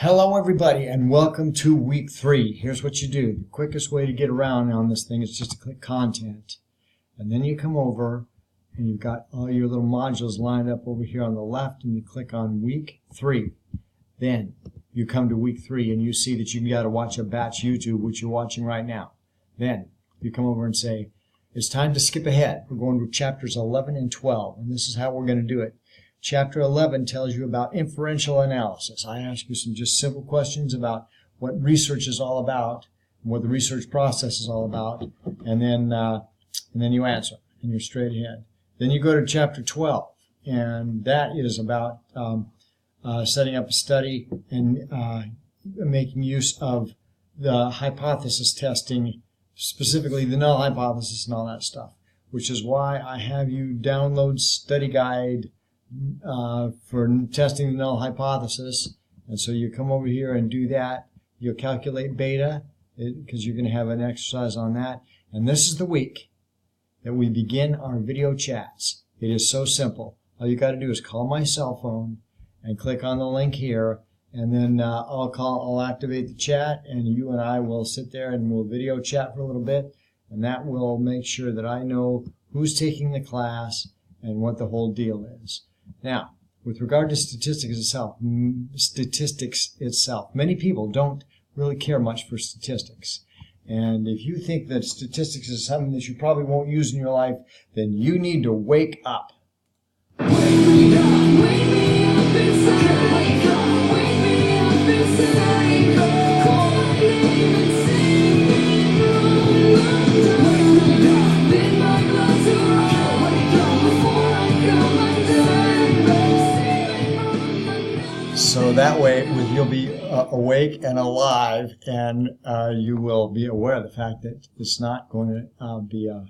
Hello everybody and welcome to week 3. Here's what you do. The quickest way to get around on this thing is just to click content. And then you come over and you've got all your little modules lined up over here on the left and you click on week 3. Then you come to week 3 and you see that you got to watch a batch YouTube, which you're watching right now. Then you come over and say, it's time to skip ahead. We're going to chapters 11 and 12 and this is how we're going to do it. Chapter 11 tells you about inferential analysis. I ask you some just simple questions about what research is all about, what the research process is all about, and then you answer, and you're straight ahead. Then you go to chapter 12, and that is about setting up a study and making use of the hypothesis testing, specifically the null hypothesis and all that stuff, which is why I have you download study guide for testing the null hypothesis. And so you come over here and do that. You'll calculate beta because you're going to have an exercise on that. And this is the week that we begin our video chats. It is so simple. All you got to do is call my cell phone and click on the link here, and then I'll activate the chat, and you and I will sit there and we'll video chat for a little bit, and that will make sure that I know who's taking the class and what the whole deal is. Now, with regard to statistics itself, many people don't really care much for statistics. And if you think that statistics is something that you probably won't use in your life, then you need to wake up. Wake me up, wake me up inside. Wake up, wake me up inside. Call my name and sing me wrong. Wake me up, bid my blood to run. Wake up before I come undone. So that way you'll be awake and alive, and you will be aware of the fact that it's not going to be a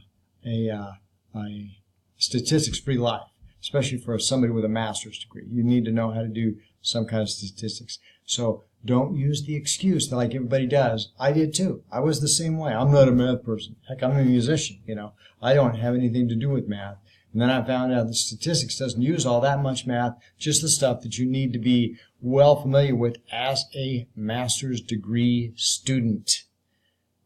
statistics-free life, especially for somebody with a master's degree. You need to know how to do some kind of statistics. So don't use the excuse like everybody does. I did too. I was the same way. I'm not a math person. Heck, I'm a musician, I don't have anything to do with math. And then I found out that statistics doesn't use all that much math, just the stuff that you need to be well familiar with as a master's degree student,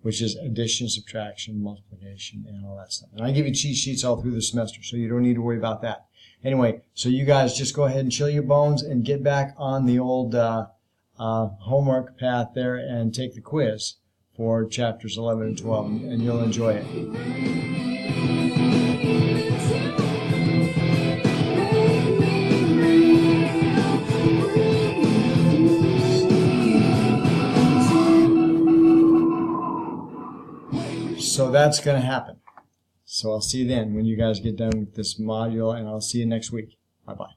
which is addition, subtraction, multiplication, and all that stuff. And I give you cheat sheets all through the semester, so you don't need to worry about that. Anyway, so you guys just go ahead and chill your bones and get back on the old homework path there and take the quiz for chapters 11 and 12, and you'll enjoy it. So that's going to happen. So I'll see you then when you guys get done with this module, and I'll see you next week. Bye-bye.